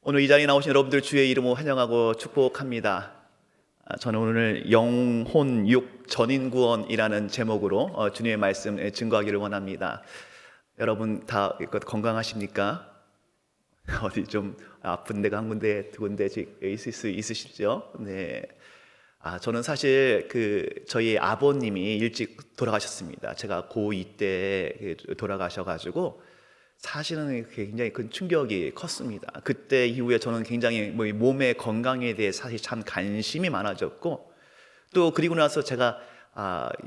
오늘 이 자리에 나오신 여러분들 주의 이름으로 환영하고 축복합니다. 저는 오늘 영혼 육 전인구원이라는 제목으로 주님의 말씀 증거하기를 원합니다. 여러분 다 건강하십니까? 어디 좀 아픈 데가 한 군데 두 군데 있을 수 있으시죠? 네. 저는 사실 저희 아버님이 일찍 돌아가셨습니다. 제가 고2 때 돌아가셔가지고 사실은 굉장히 큰 충격이 컸습니다. 그때 이후에 저는 굉장히 몸의 건강에 대해 사실 참 관심이 많아졌고, 또 그리고 나서 제가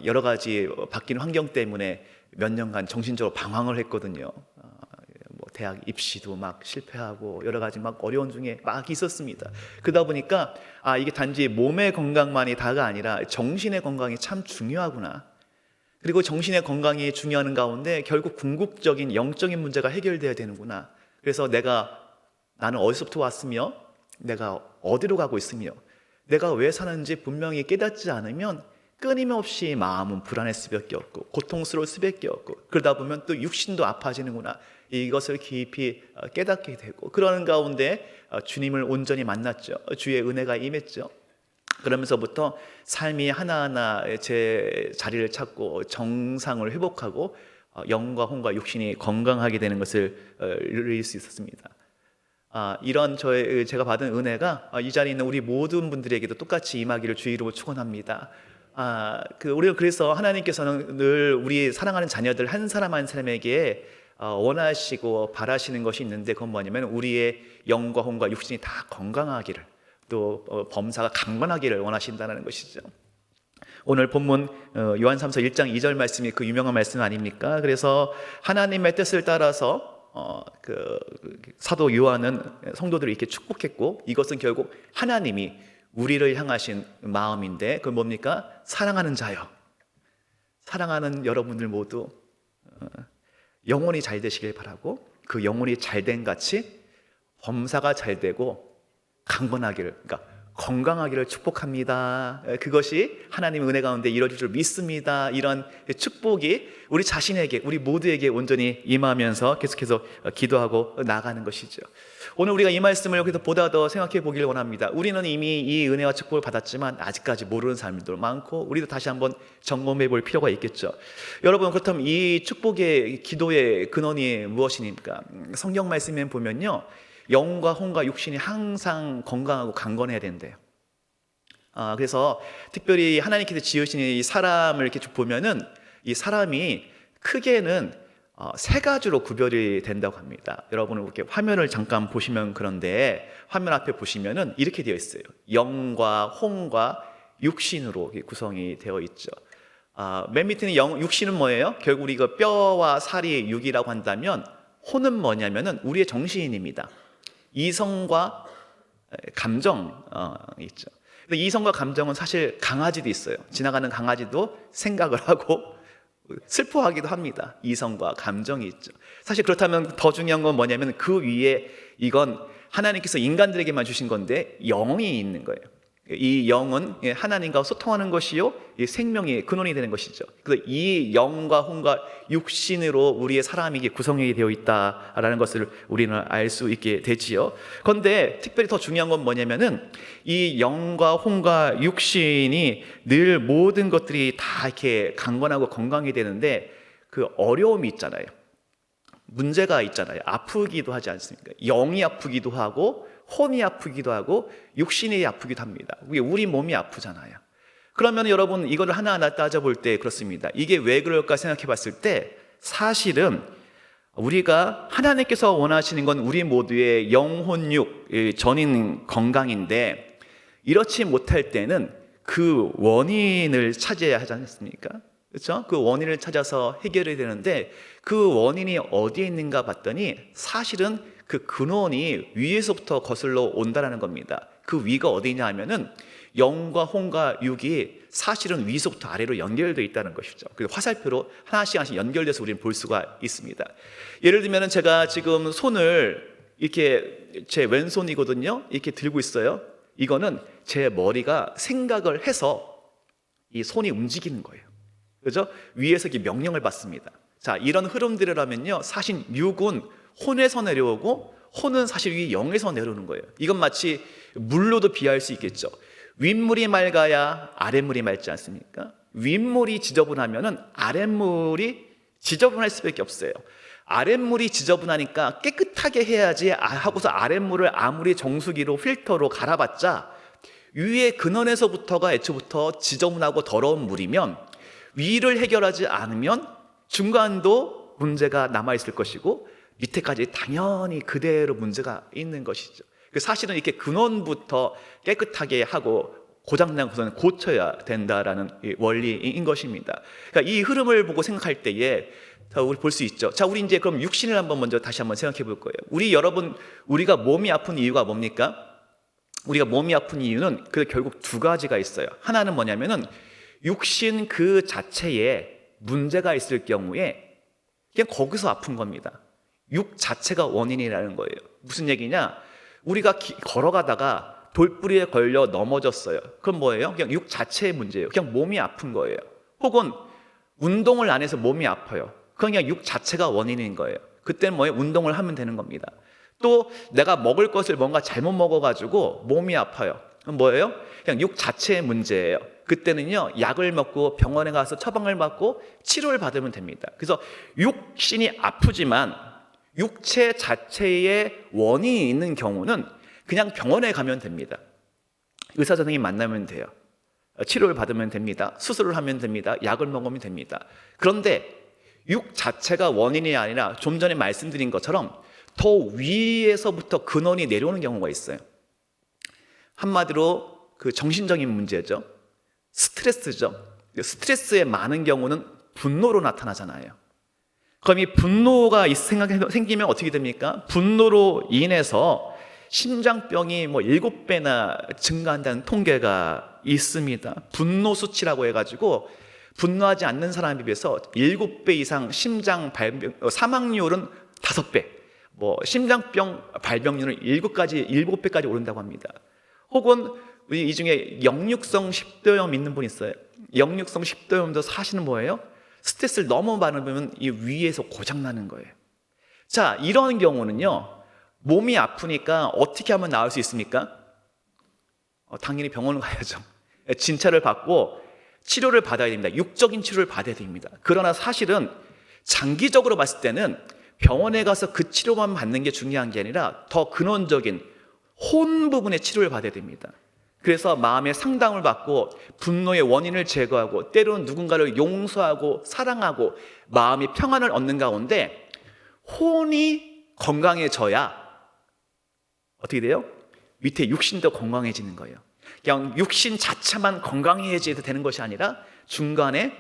여러 가지 바뀐 환경 때문에 몇 년간 정신적으로 방황을 했거든요. 대학 입시도 막 실패하고 여러 가지 막 어려운 중에 막 있었습니다. 그러다 보니까 이게 단지 몸의 건강만이 다가 아니라 정신의 건강이 참 중요하구나. 그리고 정신의 건강이 중요한 가운데 결국 궁극적인 영적인 문제가 해결돼야 되는구나. 그래서 나는 어디서부터 왔으며 내가 어디로 가고 있으며 내가 왜 사는지 분명히 깨닫지 않으면 끊임없이 마음은 불안할 수밖에 없고 고통스러울 수밖에 없고, 그러다 보면 또 육신도 아파지는구나. 이것을 깊이 깨닫게 되고, 그러는 가운데 주님을 온전히 만났죠. 주의 은혜가 임했죠. 그러면서부터 삶이 하나하나 제 자리를 찾고 정상을 회복하고 영과 혼과 육신이 건강하게 되는 것을 누릴 수 있었습니다. 이런 제가 받은 은혜가 이 자리에 있는 우리 모든 분들에게도 똑같이 임하기를 주의 이름으로 축원합니다. 우리가 그래서 하나님께서는 늘 우리 사랑하는 자녀들 한 사람 한 사람에게 원하시고 바라시는 것이 있는데, 그건 뭐냐면 우리의 영과 혼과 육신이 다 건강하기를, 또 범사가 강건하기를 원하신다는 것이죠. 오늘 본문 요한 3서 1장 2절 말씀이 그 유명한 말씀 아닙니까? 그래서 하나님의 뜻을 따라서 사도 요한은 성도들을 이렇게 축복했고, 이것은 결국 하나님이 우리를 향하신 마음인데, 그건 뭡니까? 사랑하는 자여, 사랑하는 여러분들 모두 영혼이 잘 되시길 바라고, 그 영혼이 잘된 같이 범사가 잘 되고 강건하기를, 그러니까 건강하기를 축복합니다. 그것이 하나님의 은혜 가운데 이루어질 줄 믿습니다. 이런 축복이 우리 자신에게, 우리 모두에게 온전히 임하면서 계속해서 기도하고 나가는 것이죠. 오늘 우리가 이 말씀을 여기서 보다 더 생각해 보기를 원합니다. 우리는 이미 이 은혜와 축복을 받았지만 아직까지 모르는 사람들도 많고, 우리도 다시 한번 점검해 볼 필요가 있겠죠. 여러분, 그렇다면 이 축복의 기도의 근원이 무엇입니까? 성경 말씀에 보면요, 영과 혼과 육신이 항상 건강하고 강건해야 된대요. 그래서 특별히 하나님께서 지으신 이 사람을 이렇게 쭉 보면은 이 사람이 크게는 세 가지로 구별이 된다고 합니다. 여러분 이렇게 화면을 잠깐 보시면, 그런데 화면 앞에 보시면은 이렇게 되어 있어요. 영과 혼과 육신으로 구성이 되어 있죠. 맨 밑에는 육신은 뭐예요? 결국 우리가 뼈와 살이 육이라고 한다면, 혼은 뭐냐면은 우리의 정신입니다. 이성과 감정 있죠. 근데 이성과 감정은 사실 강아지도 있어요. 지나가는 강아지도 생각을 하고 슬퍼하기도 합니다. 이성과 감정이 있죠. 사실 그렇다면 더 중요한 건 뭐냐면 그 위에 이건 하나님께서 인간들에게만 주신 건데 영이 있는 거예요. 이 영은 하나님과 소통하는 것이요, 이 생명의 근원이 되는 것이죠. 그래서 이 영과 혼과 육신으로 우리의 사람이 구성이 되어 있다라는 것을 우리는 알 수 있게 되지요. 그런데 특별히 더 중요한 건 뭐냐면은 이 영과 혼과 육신이 늘 모든 것들이 다 이렇게 강건하고 건강이 되는데 그 어려움이 있잖아요. 문제가 있잖아요. 아프기도 하지 않습니까? 영이 아프기도 하고 혼이 아프기도 하고 육신이 아프기도 합니다. 우리 몸이 아프잖아요. 그러면 여러분 이거를 하나하나 따져볼 때 그렇습니다. 이게 왜 그럴까 생각해 봤을 때, 사실은 우리가 하나님께서 원하시는 건 우리 모두의 영혼육 전인 건강인데, 이렇지 못할 때는 그 원인을 찾아야 하지 않습니까? 그렇죠? 그 원인을 찾아서 해결해야 되는데, 그 원인이 어디에 있는가 봤더니 사실은 그 근원이 위에서부터 거슬러 온다라는 겁니다. 그 위가 어디냐 하면은 영과 혼과 육이 사실은 위에서부터 아래로 연결되어 있다는 것이죠. 그래서 화살표로 하나씩 하나씩 연결돼서 우리는 볼 수가 있습니다. 예를 들면 제가 지금 손을 이렇게, 제 왼손이거든요, 이렇게 들고 있어요. 이거는 제 머리가 생각을 해서 이 손이 움직이는 거예요. 그죠? 위에서 이렇게 명령을 받습니다. 자, 이런 흐름들이라면요, 사실 육은 혼에서 내려오고 혼은 사실 이 영에서 내려오는 거예요. 이건 마치 물로도 비유할 수 있겠죠. 윗물이 맑아야 아랫물이 맑지 않습니까? 윗물이 지저분하면은 아랫물이 지저분할 수밖에 없어요. 아랫물이 지저분하니까 깨끗하게 해야지 하고서 아랫물을 아무리 정수기로 필터로 갈아봤자 위의 근원에서부터가 애초부터 지저분하고 더러운 물이면 위를 해결하지 않으면 중간도 문제가 남아있을 것이고 밑에까지 당연히 그대로 문제가 있는 것이죠. 사실은 이렇게 근원부터 깨끗하게 하고 고장난 것은 고쳐야 된다라는 원리인 것입니다. 그러니까 이 흐름을 보고 생각할 때에 우리 볼 수 있죠. 자, 우리 이제 그럼 육신을 한번 먼저 다시 한번 생각해 볼 거예요. 우리가 몸이 아픈 이유가 뭡니까? 우리가 몸이 아픈 이유는 결국 두 가지가 있어요. 하나는 뭐냐면은 육신 그 자체에 문제가 있을 경우에 그냥 거기서 아픈 겁니다. 육 자체가 원인이라는 거예요. 무슨 얘기냐? 우리가 걸어가다가 돌부리에 걸려 넘어졌어요. 그럼 뭐예요? 그냥 육 자체의 문제예요. 그냥 몸이 아픈 거예요. 혹은 운동을 안 해서 몸이 아파요. 그냥 육 자체가 원인인 거예요. 그때는 뭐예요? 운동을 하면 되는 겁니다. 또 내가 먹을 것을 뭔가 잘못 먹어가지고 몸이 아파요. 그럼 뭐예요? 그냥 육 자체의 문제예요. 그때는요, 약을 먹고 병원에 가서 처방을 받고 치료를 받으면 됩니다. 그래서 육신이 아프지만 육체 자체에 원인이 있는 경우는 그냥 병원에 가면 됩니다. 의사 선생님 만나면 돼요. 치료를 받으면 됩니다. 수술을 하면 됩니다. 약을 먹으면 됩니다. 그런데 육 자체가 원인이 아니라 좀 전에 말씀드린 것처럼 더 위에서부터 근원이 내려오는 경우가 있어요. 한마디로 그 정신적인 문제죠. 스트레스죠. 스트레스의 많은 경우는 분노로 나타나잖아요. 그럼 이 분노가 생기면 어떻게 됩니까? 분노로 인해서 심장병이 7배나 증가한다는 통계가 있습니다. 분노 수치라고 해가지고 분노하지 않는 사람에 비해서 7배 이상 심장 발병 사망률은 5배, 심장병 발병률은 7배까지 오른다고 합니다. 혹은 우리 이 중에 역류성 식도염 있는 분 있어요. 역류성 식도염도 사실은 뭐예요? 스트레스를 너무 많으면 이 위에서 고장나는 거예요. 자, 이런 경우는요, 몸이 아프니까 어떻게 하면 나을 수 있습니까? 당연히 병원을 가야죠. 진찰을 받고 치료를 받아야 됩니다. 육적인 치료를 받아야 됩니다. 그러나 사실은 장기적으로 봤을 때는 병원에 가서 그 치료만 받는 게 중요한 게 아니라 더 근원적인 혼 부분의 치료를 받아야 됩니다. 그래서 마음의 상담을 받고 분노의 원인을 제거하고 때로는 누군가를 용서하고 사랑하고 마음이 평안을 얻는 가운데 혼이 건강해져야 어떻게 돼요? 밑에 육신도 건강해지는 거예요. 그냥 육신 자체만 건강해져도 되는 것이 아니라 중간에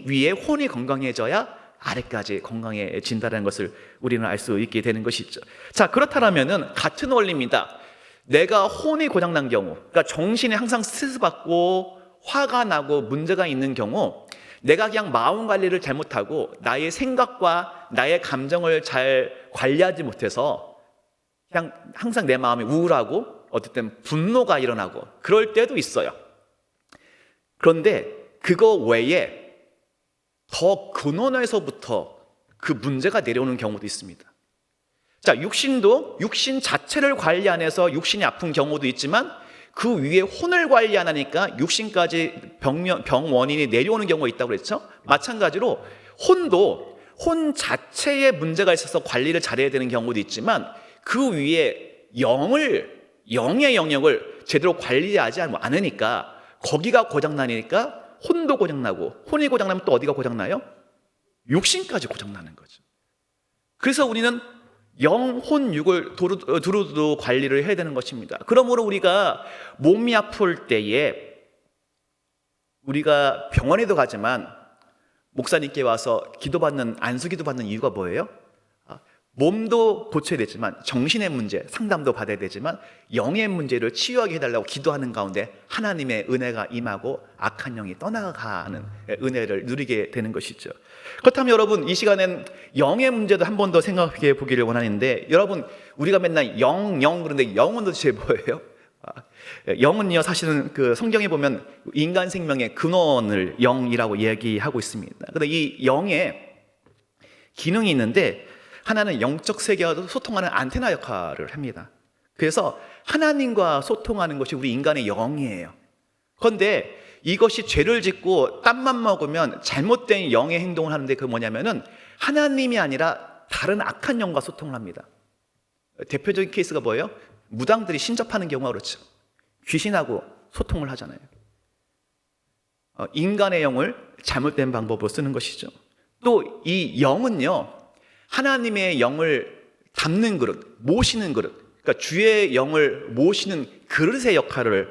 위에 혼이 건강해져야 아래까지 건강해진다는 것을 우리는 알 수 있게 되는 것이죠. 자, 그렇다면은 같은 원리입니다. 내가 혼이 고장난 경우, 그러니까 정신이 항상 스트레스 받고 화가 나고 문제가 있는 경우, 내가 그냥 마음 관리를 잘못하고 나의 생각과 나의 감정을 잘 관리하지 못해서 그냥 항상 내 마음이 우울하고 어떨 땐 분노가 일어나고 그럴 때도 있어요. 그런데 그거 외에 더 근원에서부터 그 문제가 내려오는 경우도 있습니다. 자, 육신 자체를 관리 안 해서 육신이 아픈 경우도 있지만 그 위에 혼을 관리 안 하니까 육신까지 병 원인이 내려오는 경우가 있다고 그랬죠. 마찬가지로 혼 자체에 문제가 있어서 관리를 잘해야 되는 경우도 있지만 그 위에 영의 영역을 제대로 관리하지 않으니까 거기가 고장나니까 혼도 고장나고, 혼이 고장나면 또 어디가 고장나요? 육신까지 고장나는 거죠. 그래서 우리는 영, 혼, 육을 두루두루 관리를 해야 되는 것입니다. 그러므로 우리가 몸이 아플 때에 우리가 병원에도 가지만 목사님께 와서 안수기도 받는 이유가 뭐예요? 몸도 고쳐야 되지만 정신의 문제, 상담도 받아야 되지만 영의 문제를 치유하게 해달라고 기도하는 가운데 하나님의 은혜가 임하고 악한 영이 떠나가는 은혜를 누리게 되는 것이죠. 그렇다면 여러분, 이 시간엔 영의 문제도 한 번 더 생각해 보기를 원하는데, 여러분, 우리가 맨날 영 그런데 영은 도대체 뭐예요? 영은요, 사실은 그 성경에 보면 인간 생명의 근원을 영이라고 얘기하고 있습니다. 그런데 이 영에 기능이 있는데 하나는 영적 세계와도 소통하는 안테나 역할을 합니다. 그래서 하나님과 소통하는 것이 우리 인간의 영이에요. 그런데 이것이 죄를 짓고 땀만 먹으면 잘못된 영의 행동을 하는데, 그게 뭐냐면은 하나님이 아니라 다른 악한 영과 소통을 합니다. 대표적인 케이스가 뭐예요? 무당들이 신접하는 경우가 그렇죠. 귀신하고 소통을 하잖아요. 인간의 영을 잘못된 방법으로 쓰는 것이죠. 또 이 영은요, 하나님의 영을 담는 그릇, 모시는 그릇, 그러니까 주의 영을 모시는 그릇의 역할을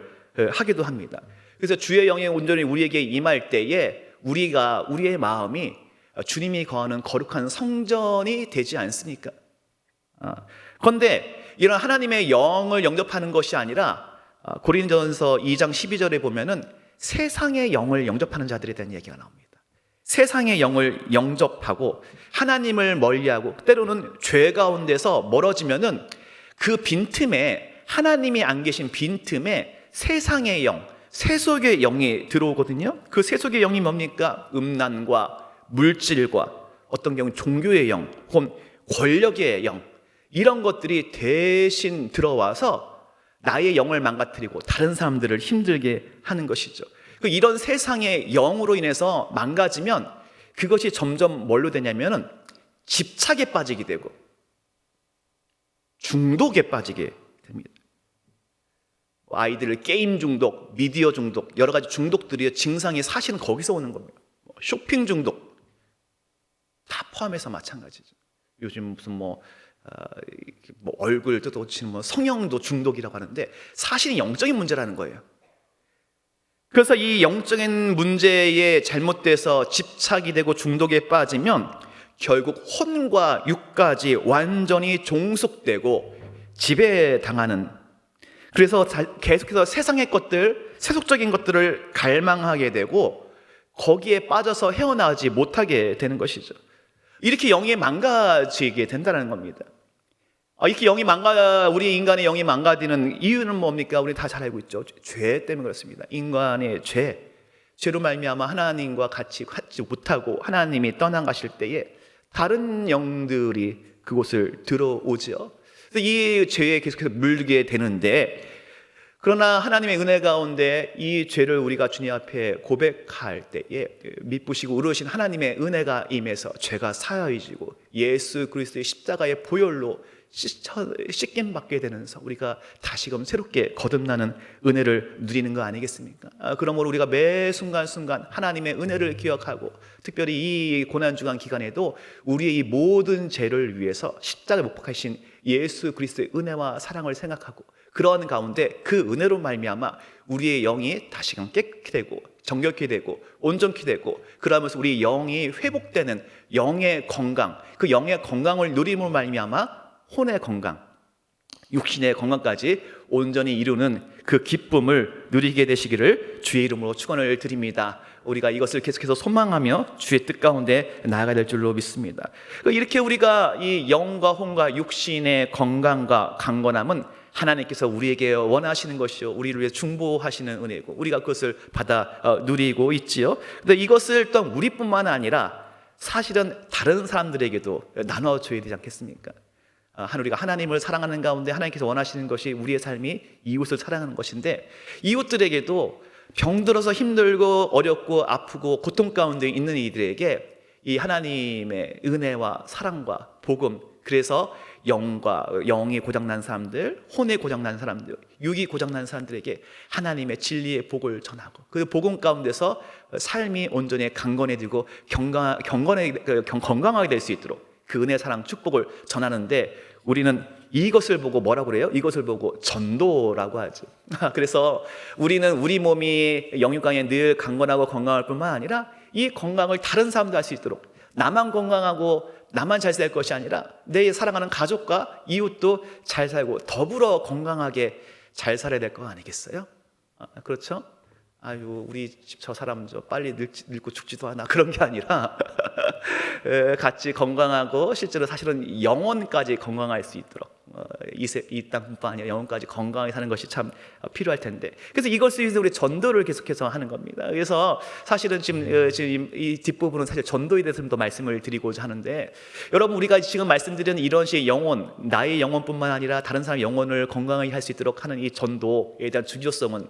하기도 합니다. 그래서 주의 영이 온전히 우리에게 임할 때에 우리의 마음이 주님이 거하는 거룩한 성전이 되지 않습니까? 그런데 이런 하나님의 영을 영접하는 것이 아니라 고린도전서 2장 12절에 보면은 세상의 영을 영접하는 자들에 대한 얘기가 나옵니다. 세상의 영을 영접하고 하나님을 멀리하고 때로는 죄 가운데서 멀어지면은 그 빈틈에, 하나님이 안 계신 빈틈에 세상의 영, 세속의 영이 들어오거든요. 그 세속의 영이 뭡니까? 음란과 물질과 어떤 경우 종교의 영, 혹은 권력의 영, 이런 것들이 대신 들어와서 나의 영을 망가뜨리고 다른 사람들을 힘들게 하는 것이죠. 이런 세상의 영으로 인해서 망가지면 그것이 점점 뭘로 되냐면은 집착에 빠지게 되고 중독에 빠지게 됩니다. 아이들 게임 중독, 미디어 중독, 여러 가지 중독들이 증상이 사실은 거기서 오는 겁니다. 쇼핑 중독 다 포함해서 마찬가지죠. 요즘 무슨 얼굴 뜯어고치는 성형도 중독이라고 하는데 사실은 영적인 문제라는 거예요. 그래서 이 영적인 문제에 잘못돼서 집착이 되고 중독에 빠지면 결국 혼과 육까지 완전히 종속되고 지배당하는, 그래서 계속해서 세상의 것들, 세속적인 것들을 갈망하게 되고 거기에 빠져서 헤어나오지 못하게 되는 것이죠. 이렇게 영이 망가지게 된다는 겁니다. 이렇게 우리 인간의 영이 망가지는 이유는 뭡니까? 우리 다 잘 알고 있죠. 죄 때문에 그렇습니다. 인간의 죄로 말미암아 하나님과 같이 못하고 하나님이 떠나가실 때에 다른 영들이 그곳을 들어오죠. 그래서 이 죄에 계속해서 물게 되는데, 그러나 하나님의 은혜 가운데 이 죄를 우리가 주님 앞에 고백할 때에 미쁘시고 의로우신 하나님의 은혜가 임해서 죄가 사하여지고 예수 그리스도의 십자가의 보혈로 씻김 받게 되면서 우리가 다시금 새롭게 거듭나는 은혜를 누리는 거 아니겠습니까? 그러므로 우리가 매 순간순간 하나님의 은혜를 기억하고, 특별히 이 고난주간 기간에도 우리의 이 모든 죄를 위해서 십자가에 못 박히신 예수 그리스도의 은혜와 사랑을 생각하고, 그러한 가운데 그 은혜로 말미암아 우리의 영이 다시금 깨끗이 되고 정결케 되고 온전케 되고, 그러면서 우리 영이 회복되는 영의 건강, 그 영의 건강을 누림으로 말미암아 혼의 건강, 육신의 건강까지 온전히 이루는 그 기쁨을 누리게 되시기를 주의 이름으로 축원을 드립니다. 우리가 이것을 계속해서 소망하며 주의 뜻 가운데 나아가야 될 줄로 믿습니다. 이렇게 우리가 이 영과 혼과 육신의 건강과 강건함은 하나님께서 우리에게 원하시는 것이요, 우리를 위해 중보하시는 은혜고 우리가 그것을 받아 누리고 있지요. 근데 이것을 또 우리뿐만 아니라 사실은 다른 사람들에게도 나눠줘야 되지 않겠습니까? 우리가 하나님을 사랑하는 가운데 하나님께서 원하시는 것이 우리의 삶이 이웃을 사랑하는 것인데, 이웃들에게도 병들어서 힘들고 어렵고 아프고 고통 가운데 있는 이들에게 이 하나님의 은혜와 사랑과 복음, 그래서 영이 고장난 사람들, 혼이 고장난 사람들, 육이 고장난 사람들에게 하나님의 진리의 복을 전하고, 그 복음 가운데서 삶이 온전히 강건해지고 건강하게 될 수 있도록 그 은혜, 사랑, 축복을 전하는데, 우리는 이것을 보고 뭐라고 그래요? 이것을 보고 전도라고 하죠. 그래서 우리는 우리 몸이 영육간에 늘 강건하고 건강할 뿐만 아니라 이 건강을 다른 사람도 할 수 있도록, 나만 건강하고 나만 잘 살 것이 아니라 내 사랑하는 가족과 이웃도 잘 살고 더불어 건강하게 잘 살아야 될 거 아니겠어요? 그렇죠? 우리 집 저 사람 빨리 늙고 죽지도 않아, 그런 게 아니라 같이 건강하고 실제로 사실은 영혼까지 건강할 수 있도록 이 땅뿐만 아니라 영혼까지 건강하게 사는 것이 참 필요할 텐데, 그래서 이것을 위해서 우리 전도를 계속해서 하는 겁니다. 그래서 사실은 지금 이 뒷부분은 사실 전도에 대해서 좀 더 말씀을 드리고자 하는데, 여러분 우리가 지금 말씀드리는 이런 식의 영혼, 나의 영혼뿐만 아니라 다른 사람의 영혼을 건강하게 할 수 있도록 하는 이 전도에 대한 중요성은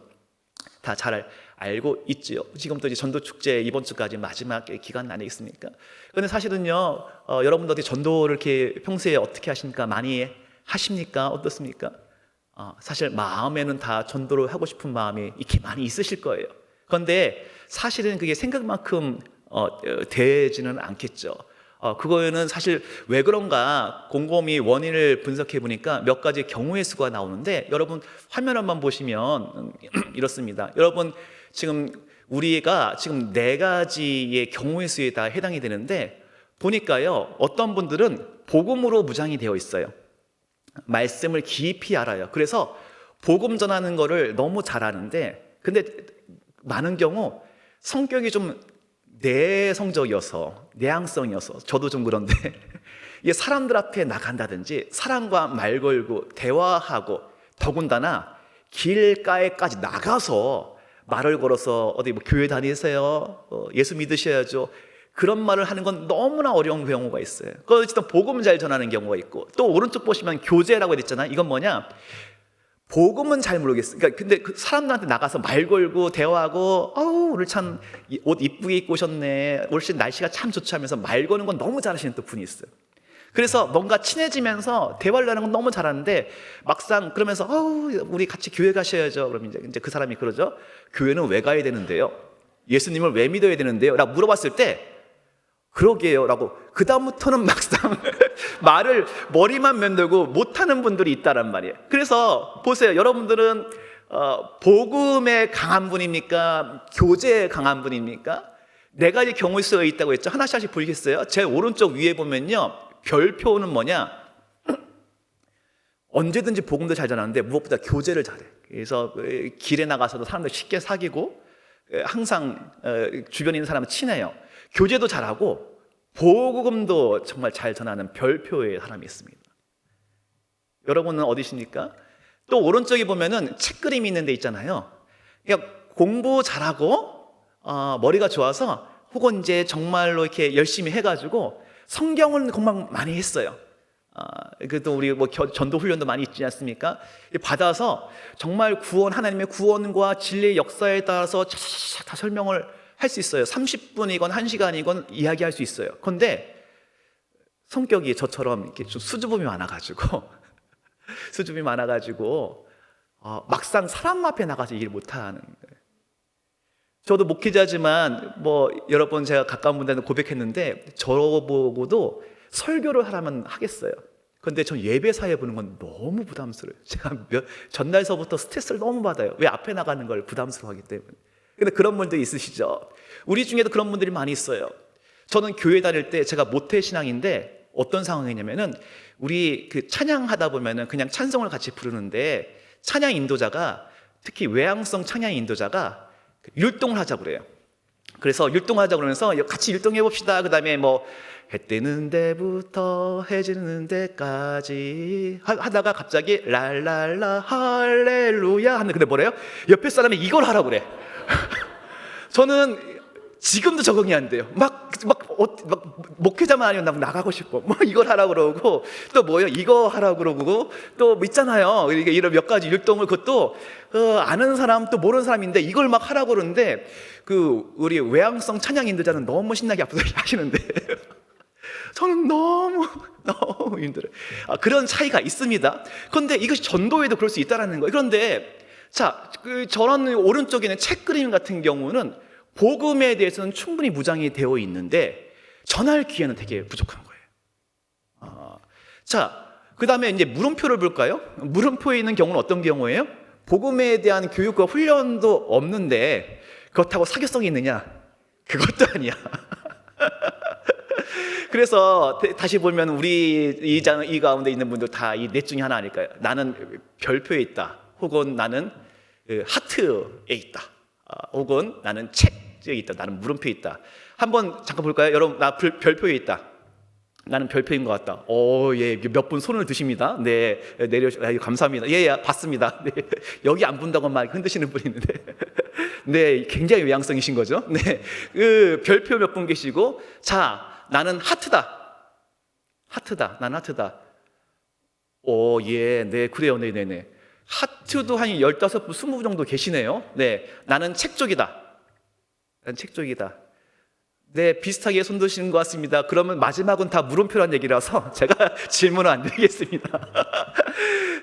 다 잘 알고 있지요. 지금도 이제 전도 축제 이번 주까지 마지막 기간 아니겠습니까? 그런데 사실은요, 여러분들 어디 전도를 이렇게 평소에 어떻게 하십니까? 많이 하십니까? 어떻습니까? 사실 마음에는 다 전도를 하고 싶은 마음이 이렇게 많이 있으실 거예요. 그런데 사실은 그게 생각만큼 되지는 않겠죠. 그거는 사실 왜 그런가 곰곰이 원인을 분석해 보니까 몇 가지 경우의 수가 나오는데, 여러분 화면 한번 보시면 이렇습니다. 여러분 지금 우리가 지금 4가지의 경우의 수에 다 해당이 되는데, 보니까요 어떤 분들은 복음으로 무장이 되어 있어요. 말씀을 깊이 알아요. 그래서 복음 전하는 거를 너무 잘하는데, 근데 많은 경우 성격이 좀 내성적이어서, 내향성이어서, 저도 좀 그런데 이게 사람들 앞에 나간다든지 사람과 말 걸고 대화하고, 더군다나 길가에까지 나가서 말을 걸어서 어디 뭐 교회 다니세요? 예수 믿으셔야죠. 그런 말을 하는 건 너무나 어려운 경우가 있어요. 어쨌든 복음을 잘 전하는 경우가 있고, 또 오른쪽 보시면 교제라고 했잖아요. 이건 뭐냐? 복음은 잘 모르겠어요. 그러니까 근데 그 사람들한테 나가서 말 걸고 대화하고, 오늘 참 옷 이쁘게 입고 오셨네, 오늘 날씨가 참 좋지 하면서 말 거는 건 너무 잘하시는 또 분이 있어요. 그래서 뭔가 친해지면서 대화를 하는 건 너무 잘하는데, 막상 그러면서 우리 같이 교회 가셔야죠. 그러면 이제 그 사람이 그러죠. 교회는 왜 가야 되는데요? 예수님을 왜 믿어야 되는데요? 라고 물어봤을 때, 그러게요 라고 그 다음부터는 막상 말을 머리만 만들고 못하는 분들이 있다란 말이에요. 그래서 보세요, 여러분들은 복음에 강한 분입니까? 교제에 강한 분입니까? 4가지 경우의 수가 있다고 했죠. 하나씩 보시겠어요? 제 오른쪽 위에 보면요, 별표는 뭐냐? 언제든지 복음도 잘 전하는데 무엇보다 교제를 잘해. 그래서 길에 나가서도 사람들 쉽게 사귀고, 항상 주변에 있는 사람은 친해요. 교제도 잘하고 복음도 정말 잘 전하는 별표의 사람이 있습니다. 여러분은 어디십니까? 또 오른쪽에 보면은 책 그림이 있는 데 있잖아요. 그러니까 공부 잘하고 머리가 좋아서, 혹은 이제 정말로 이렇게 열심히 해가지고 성경을 정말 많이 했어요. 그또 우리 뭐 전도 훈련도 많이 있지 않습니까? 받아서 정말 하나님의 구원과 진리의 역사에 따라서 다 설명을 할 수 있어요. 30분이건 1시간이건 이야기할 수 있어요. 그런데 성격이 저처럼 이렇게 좀 수줍음이 많아가지고 막상 사람 앞에 나가서 일을 못하는 거예요. 저도 목회자지만 뭐 여러 번 제가 가까운 분들한테 고백했는데, 저보고도 설교를 하라면 하겠어요. 그런데 전 예배 사회 보는 건 너무 부담스러워요. 제가 전날서부터 스트레스를 너무 받아요. 왜 앞에 나가는 걸 부담스러워하기 때문에. 근데 그런 분들이 있으시죠? 우리 중에도 그런 분들이 많이 있어요. 저는 교회 다닐 때 제가 모태신앙인데, 어떤 상황이냐면은 우리 그 찬양하다 보면은 그냥 찬송을 같이 부르는데, 찬양 인도자가, 특히 외향성 찬양 인도자가 율동을 하자고 그래요. 그래서 율동하자고 그러면서 같이 율동해 봅시다. 그 다음에 뭐 해 뜨는 데부터 해 지는 데까지 하다가 갑자기 랄랄라 할렐루야 하는데, 근데 뭐래요? 옆에 사람이 이걸 하라고 그래. 저는 지금도 적응이 안 돼요. 막 목회자만 아니면 나 나가고 싶어. 뭐 이걸 하라고 그러고, 또 뭐요? 이거 하라고 그러고, 또 뭐 있잖아요. 이런 몇 가지 율동을, 그것도 아는 사람 또 모르는 사람인데 이걸 막 하라고 그러는데, 우리 외향성 찬양 인도자는 너무 신나게 앞에서 하시는데 저는 너무 힘들어요. 그런 차이가 있습니다. 그런데 이것이 전도에도 그럴 수 있다는 거예요. 그런데 자, 저런 오른쪽에 있는 책 그림 같은 경우는 복음에 대해서는 충분히 무장이 되어 있는데 전할 기회는 되게 부족한 거예요. 자, 그 다음에 이제 물음표를 볼까요? 물음표에 있는 경우는 어떤 경우예요? 복음에 대한 교육과 훈련도 없는데 그렇다고 사교성이 있느냐? 그것도 아니야. 그래서 다시 보면 우리 이 가운데 있는 분들 다 이 넷 중에 하나 아닐까요? 나는 별표에 있다, 혹은 나는 하트에 있다, 혹은 나는 책에 있다, 나는 물음표에 있다. 한번 잠깐 볼까요? 여러분, 나 별표에 있다. 나는 별표인 것 같다. 예, 몇 분 손을 드십니다. 네, 감사합니다. 예, 봤습니다. 네, 여기 안 분다고 막 흔드시는 분이 있는데, 네, 굉장히 외향성이신 거죠. 네, 그 별표 몇 분 계시고, 자, 나는 하트다. 나는 하트다. 예, 네, 그래요, 네네네. 하트도 한 15분, 20분 정도 계시네요. 네, 나는 책 쪽이다. 네, 비슷하게 손 드시는 것 같습니다. 그러면 마지막은 다 물음표란 얘기라서 제가 질문을 안 드리겠습니다.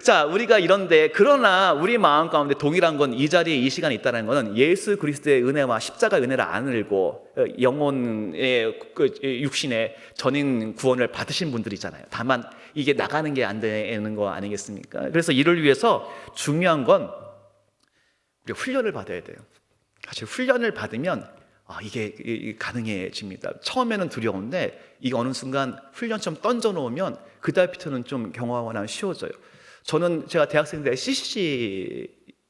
자, 우리가 이런데 그러나 우리 마음 가운데 동일한 건 이 자리에 이 시간에 있다는 것은 예수 그리스도의 은혜와 십자가 은혜를 안 알고 영혼의 육신의 전인 구원을 받으신 분들이잖아요. 다만 이게 나가는 게 안 되는 거 아니겠습니까? 그래서 이를 위해서 중요한 건 우리가 훈련을 받아야 돼요. 사실 훈련을 받으면 이게 가능해집니다. 처음에는 두려운데 이게 어느 순간 훈련처럼 던져놓으면 그 다음부터는 좀 경험하면 쉬워져요. 제가 대학생 때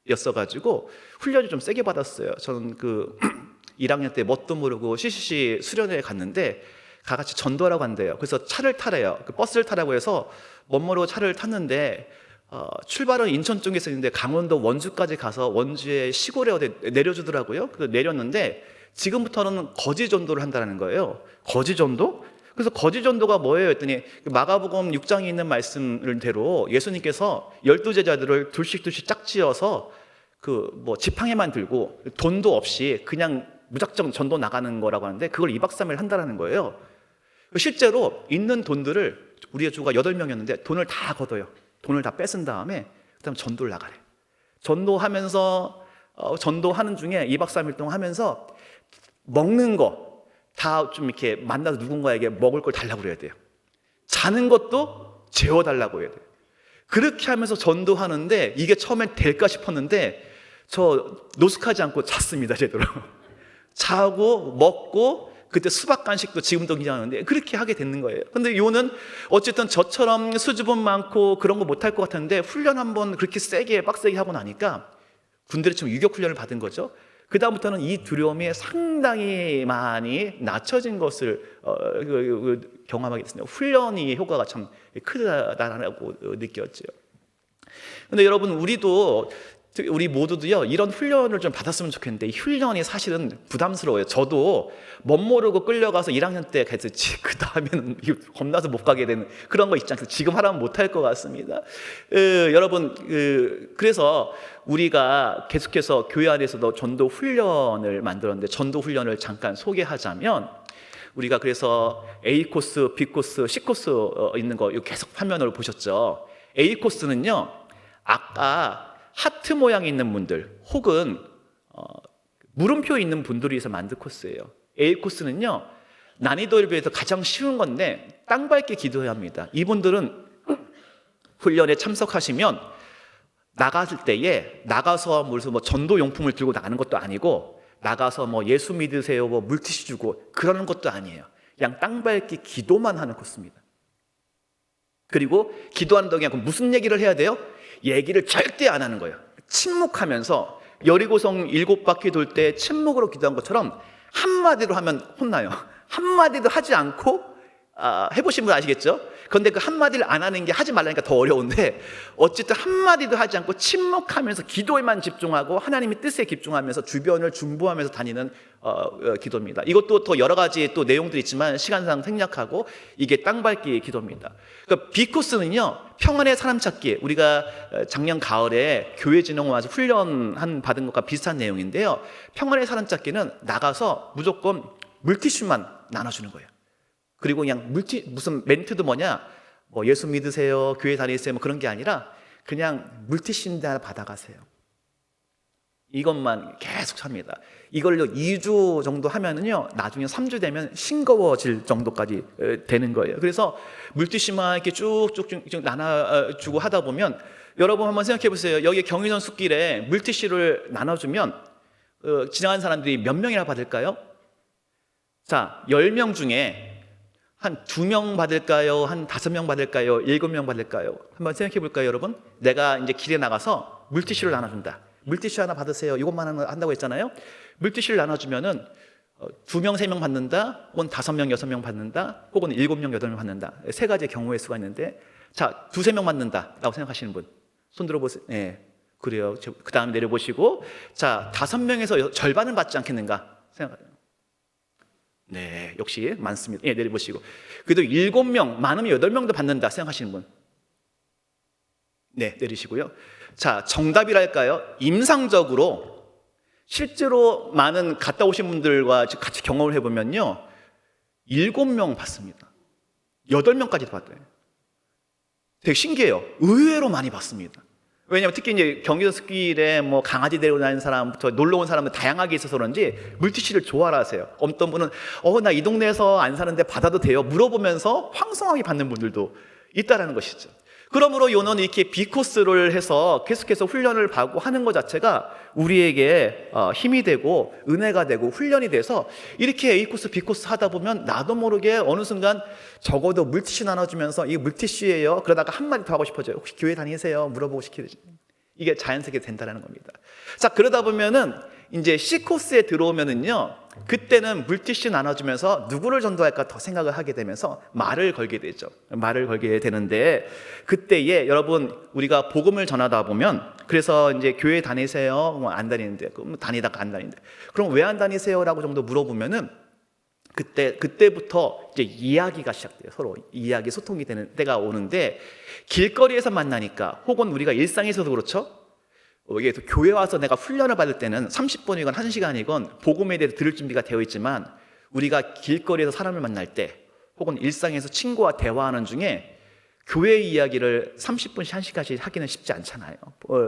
CCC였어가지고 훈련을 좀 세게 받았어요. 저는 그 1학년 때 뭣도 모르고 CCC 수련회에 갔는데 같이 전도하라고 한대요. 그래서 차를 타래요. 그 버스를 타라고 해서 멋모르고 차를 탔는데 출발은 인천 쪽에서 있는데 강원도 원주까지 가서 원주의 시골에 어디 내려주더라고요. 그래서 내렸는데 지금부터는 거지 전도를 한다는 거예요. 거지 전도? 그래서 거지 전도가 뭐예요? 했더니 마가복음 6장에 있는 말씀대로 예수님께서 12제자들을 둘씩 짝지어서 지팡이만 들고 돈도 없이 그냥 무작정 전도 나가는 거라고 하는데 그걸 2박 3일 한다는 거예요. 실제로 있는 돈들을 우리의 주가 8명이었는데 돈을 다 걷어요. 돈을 다 뺏은 다음에 그다음 전도를 나가래. 전도하는 중에 2박 3일 동안 하면서 먹는 거 다 좀 이렇게 만나서 누군가에게 먹을 걸 달라고 그래야 돼요. 자는 것도 재워달라고 해야 돼요. 그렇게 하면서 전도하는데 이게 처음엔 될까 싶었는데 저 노숙하지 않고 잤습니다. 제대로 자고 먹고 그때 수박 간식도 지금도 기억하는데 그렇게 하게 되는 거예요. 근데 요는 어쨌든 저처럼 수줍음 많고 그런 거 못할 것 같았는데 훈련 한번 그렇게 빡세게 하고 나니까 군대처럼 유격 훈련을 받은 거죠. 그 다음부터는 이 두려움이 상당히 많이 낮춰진 것을 경험하게 됐습니다. 훈련이 효과가 참 크다라고 느꼈죠. 근데 여러분 우리 모두도요 이런 훈련을 좀 받았으면 좋겠는데 이 훈련이 사실은 부담스러워요. 저도 멋모르고 끌려가서 1학년 때 했지 그 다음에는 겁나서 못 가게 되는 그런 거 있지 않겠어요? 지금 하라면 못할 것 같습니다. 여러분 그래서 우리가 계속해서 교회 안에서도 전도 훈련을 만들었는데 전도 훈련을 잠깐 소개하자면 우리가 그래서 A 코스, B 코스, C 코스 있는 거 계속 화면으로 보셨죠? A 코스는요 아까 하트 모양이 있는 분들 혹은 물음표 있는 분들이 위해서 만든 코스예요. A 코스는요 난이도에 비해서 가장 쉬운 건데 땅 밟기 기도해야 합니다. 이분들은 훈련에 참석하시면 나갔을 때에 나가서 무슨 전도 용품을 들고 나가는 것도 아니고 나가서 예수 믿으세요 물티슈 주고 그러는 것도 아니에요. 그냥 땅 밟기 기도만 하는 코스입니다. 그리고 기도하는 동안 무슨 얘기를 해야 돼요? 얘기를 절대 안 하는 거예요. 침묵하면서 여리고성 7바퀴 돌 때 침묵으로 기도한 것처럼 한마디로 하면 혼나요. 한마디도 하지 않고 해보신 분 아시겠죠? 그런데 그 한마디를 안 하는 게 하지 말라니까 더 어려운데 어쨌든 한마디도 하지 않고 침묵하면서 기도에만 집중하고 하나님의 뜻에 집중하면서 주변을 중보하면서 다니는 기도입니다. 이것도 더 여러 가지 또 내용들이 있지만 시간상 생략하고 이게 땅밟기 기도입니다. 그러니까 B코스는요 평안의 사람 찾기, 우리가 작년 가을에 교회 진흥 와서 훈련 받은 것과 비슷한 내용인데요. 평안의 사람 찾기는 나가서 무조건 물티슈만 나눠주는 거예요. 그리고 그냥 무슨 멘트도 예수 믿으세요, 교회 다니세요 그런 게 아니라 그냥 물티슈인데 하나 받아가세요. 이것만 계속 합니다. 이걸로 2주 정도 하면은요 나중에 3주 되면 싱거워질 정도까지 되는 거예요. 그래서 물티슈만 이렇게 쭉쭉 나눠주고 하다 보면 여러분 한번 생각해 보세요. 여기 경의선 숲길에 물티슈를 나눠주면 지나가는 사람들이 몇 명이나 받을까요? 자, 10명 중에 한 2명 받을까요? 한 5명 받을까요? 7명 받을까요? 한번 생각해 볼까요, 여러분? 내가 이제 길에 나가서 물티슈를 나눠준다. 물티슈 하나 받으세요. 이것만 한다고 했잖아요. 물티슈를 나눠주면은 2명, 3명 받는다, 혹은 5명, 6명 받는다, 혹은 7명, 8명 받는다. 세 가지의 경우의 수가 있는데, 자, 2-3명 받는다라고 생각하시는 분 손 들어보세요. 네, 그래요. 그 다음 내려보시고, 자, 5명에서 절반은 받지 않겠는가 생각해요. 네, 역시 많습니다. 예, 내려보시고, 그래도 7명, 많으면 8명도 받는다 생각하시는 분, 네, 내리시고요. 자, 정답이랄까요? 임상적으로 실제로 많은 갔다 오신 분들과 같이 경험을 해보면요, 7명 받습니다. 8명까지도 받아요. 되게 신기해요. 의외로 많이 받습니다. 왜냐하면 특히 이제 경기도 숲길에 뭐 강아지 데리고 다니는 사람부터 놀러 온 사람은 다양하게 있어서 그런지 물티슈를 좋아라 하세요. 어떤 분은 나 이 동네에서 안 사는데 받아도 돼요? 물어보면서 황송하게 받는 분들도 있다라는 것이죠. 그러므로 요는 이렇게 B코스를 해서 계속해서 훈련을 받고 하는 것 자체가 우리에게 힘이 되고 은혜가 되고 훈련이 돼서 이렇게 A코스, B코스 하다 보면 나도 모르게 어느 순간 적어도 물티슈 나눠주면서 이게 물티슈예요. 그러다가 한마디 더 하고 싶어져요. 혹시 교회 다니세요? 물어보고 시키듯이. 이게 자연스럽게 된다는 겁니다. 자, 그러다 보면은 이제 C코스에 들어오면은요, 그때는 물티슈 나눠주면서 누구를 전도할까 더 생각을 하게 되면서 말을 걸게 되죠. 말을 걸게 되는데, 그때에 여러분, 우리가 복음을 전하다 보면, 그래서 이제 교회 다니세요? 뭐 안 다니는데, 그럼 다니다가 안 다니는데, 그럼 왜 안 다니세요? 라고 정도 물어보면은, 그때부터 이제 이야기가 시작돼요. 서로 이야기, 소통이 되는 때가 오는데, 길거리에서 만나니까, 혹은 우리가 일상에서도 그렇죠? 이게 교회 와서 내가 훈련을 받을 때는 30분이건 1시간이건 복음에 대해 들을 준비가 되어 있지만, 우리가 길거리에서 사람을 만날 때 혹은 일상에서 친구와 대화하는 중에 교회 이야기를 30분씩 1시간씩 하기는 쉽지 않잖아요.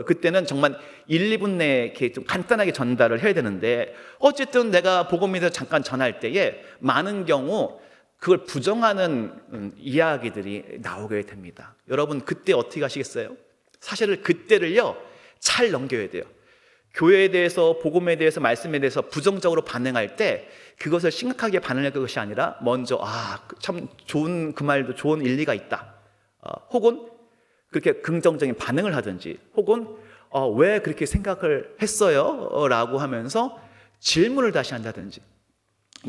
그때는 정말 1-2분 내에 이렇게 좀 간단하게 전달을 해야 되는데, 어쨌든 내가 복음에 대해서 잠깐 전할 때에 많은 경우 그걸 부정하는 이야기들이 나오게 됩니다. 여러분, 그때 어떻게 하시겠어요? 사실 그때를요, 잘 넘겨야 돼요. 교회에 대해서, 복음에 대해서, 말씀에 대해서 부정적으로 반응할 때 그것을 심각하게 반응할 것이 아니라 먼저 참 좋은, 그 말도 좋은 일리가 있다, 혹은 그렇게 긍정적인 반응을 하든지, 혹은 왜 그렇게 생각을 했어요? 라고 하면서 질문을 다시 한다든지,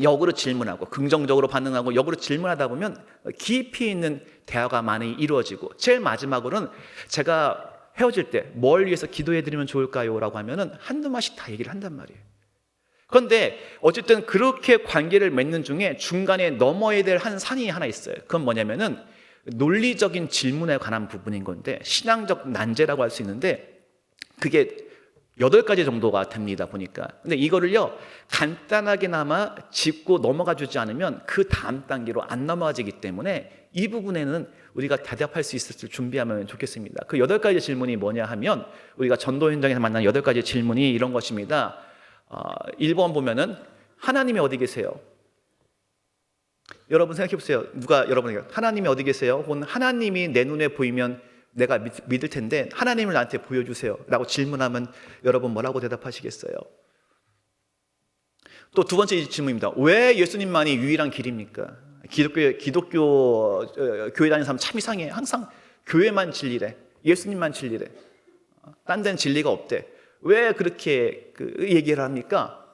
역으로 질문하고 긍정적으로 반응하고 역으로 질문하다 보면 깊이 있는 대화가 많이 이루어지고, 제일 마지막으로는 제가 헤어질 때 뭘 위해서 기도해드리면 좋을까요? 라고 하면은 한두 마씩 다 얘기를 한단 말이에요. 그런데 어쨌든 그렇게 관계를 맺는 중에 중간에 넘어야 될 한 산이 하나 있어요. 그건 뭐냐면은 논리적인 질문에 관한 부분인 건데, 신앙적 난제라고 할 수 있는데, 그게 8가지 정도가 됩니다, 보니까. 근데 이거를요, 간단하게나마 짚고 넘어가 주지 않으면 그 다음 단계로 안 넘어가지기 때문에 이 부분에는 우리가 대답할 수 있을 준비하면 좋겠습니다. 그 8가지 질문이 뭐냐 하면, 우리가 전도 현장에서 만난 8가지 질문이 이런 것입니다. 1번 보면은 하나님이 어디 계세요? 여러분 생각해 보세요. 누가 여러분에게 하나님이 어디 계세요? 혹은 하나님이 내 눈에 보이면 내가 믿을 텐데 하나님을 나한테 보여주세요 라고 질문하면 여러분 뭐라고 대답하시겠어요? 또 2번째 질문입니다. 왜 예수님만이 유일한 길입니까? 기독교 교회 다니는 사람 참 이상해. 항상 교회만 진리래, 예수님만 진리래, 딴 데는 진리가 없대. 왜 그렇게 얘기를 합니까?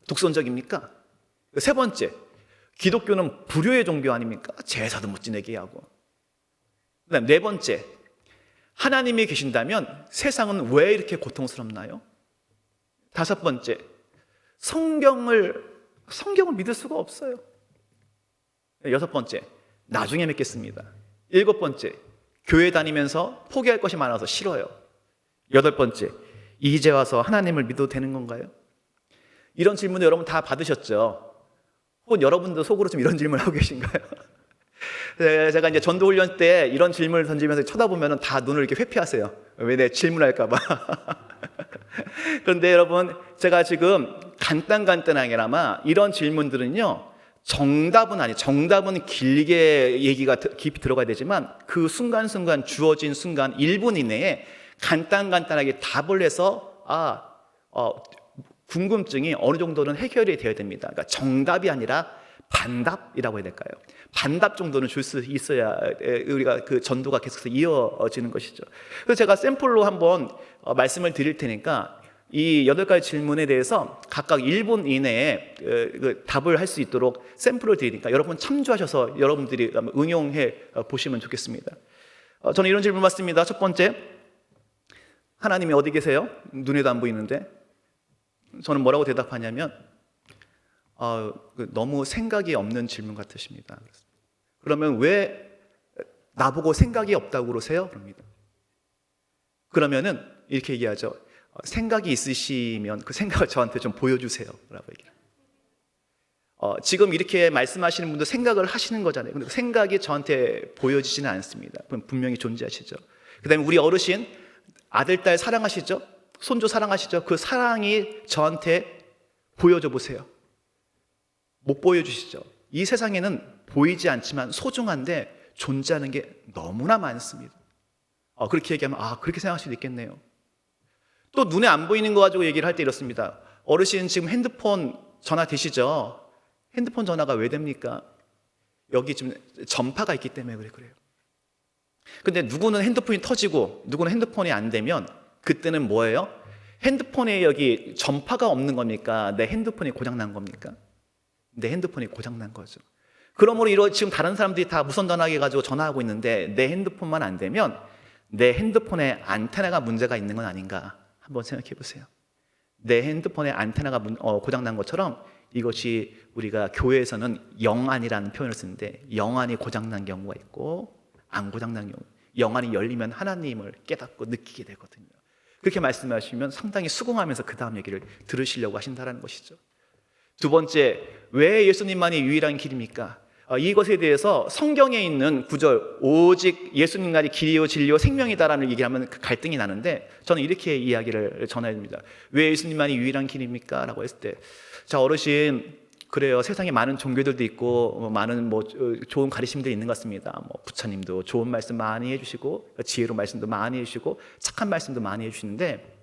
독선적입니까? 3번째, 기독교는 불효의 종교 아닙니까? 제사도 못 지내게 하고. 그다음 4번째, 하나님이 계신다면 세상은 왜 이렇게 고통스럽나요? 5번째, 성경을 믿을 수가 없어요. 6번째, 나중에 믿겠습니다. 7번째, 교회 다니면서 포기할 것이 많아서 싫어요. 8번째, 이제 와서 하나님을 믿어도 되는 건가요? 이런 질문을 여러분 다 받으셨죠? 혹은 여러분도 속으로 좀 이런 질문을 하고 계신가요? 제가 이제 전도훈련 때 이런 질문을 던지면서 쳐다보면 다 눈을 이렇게 회피하세요. 왜 내 질문할까봐. 그런데 여러분, 제가 지금 간단하게나마 이런 질문들은요, 정답은 길게 얘기가 깊이 들어가야 되지만 그 순간순간 주어진 순간 1분 이내에 간단하게 답을 해서 궁금증이 어느 정도는 해결이 되어야 됩니다. 그러니까 정답이 아니라 반답이라고 해야 될까요? 반답 정도는 줄 수 있어야 우리가 그 전도가 계속해서 이어지는 것이죠. 그래서 제가 샘플로 한번 말씀을 드릴 테니까 이 8가지 질문에 대해서 각각 1분 이내에 답을 할 수 있도록 샘플을 드리니까 여러분 참조하셔서 여러분들이 응용해 보시면 좋겠습니다. 저는 이런 질문 받습니다. 첫 번째, 하나님이 어디 계세요? 눈에도 안 보이는데. 저는 뭐라고 대답하냐면 너무 생각이 없는 질문 같으십니다. 그러면 왜 나보고 생각이 없다고 그러세요? 그럽니다. 그러면은 이렇게 얘기하죠. 생각이 있으시면 그 생각을 저한테 좀 보여주세요 라고 얘기해요. 지금 이렇게 말씀하시는 분도 생각을 하시는 거잖아요. 근데 생각이 저한테 보여지지는 않습니다. 그럼 분명히 존재하시죠. 그 다음에 우리 어르신 아들, 딸 사랑하시죠? 손주 사랑하시죠? 그 사랑이 저한테 보여줘 보세요. 못 보여주시죠? 이 세상에는 보이지 않지만 소중한데 존재하는 게 너무나 많습니다. 그렇게 얘기하면 그렇게 생각할 수도 있겠네요. 또 눈에 안 보이는 거 가지고 얘기를 할 때 이렇습니다. 어르신 지금 핸드폰 전화 되시죠? 핸드폰 전화가 왜 됩니까? 여기 지금 전파가 있기 때문에 그래요. 근데 누구는 핸드폰이 터지고 누구는 핸드폰이 안 되면 그때는 뭐예요? 핸드폰에 여기 전파가 없는 겁니까? 내 핸드폰이 고장난 겁니까? 내 핸드폰이 고장난 거죠. 그러므로 지금 다른 사람들이 다 무선 전화기 가지고 전화하고 있는데 내 핸드폰만 안 되면 내 핸드폰에 안테나가 문제가 있는 건 아닌가 한번 생각해 보세요. 내 핸드폰에 안테나가 고장난 것처럼 이것이 우리가 교회에서는 영안이라는 표현을 쓰는데 영안이 고장난 경우가 있고 안 고장난 경우, 영안이 열리면 하나님을 깨닫고 느끼게 되거든요. 그렇게 말씀하시면 상당히 수긍하면서 그 다음 얘기를 들으시려고 하신다는 것이죠. 두 번째, 왜 예수님만이 유일한 길입니까? 이것에 대해서 성경에 있는 구절, 오직 예수님만이 길이요 진리요 생명이다라는 얘기를 하면 그 갈등이 나는데 저는 이렇게 이야기를 전해드립니다. 왜 예수님만이 유일한 길입니까? 라고 했을 때, 자, 어르신, 그래요. 세상에 많은 종교들도 있고 많은 좋은 가르침들이 있는 것 같습니다. 부처님도 좋은 말씀 많이 해주시고 지혜로운 말씀도 많이 해주시고 착한 말씀도 많이 해주시는데,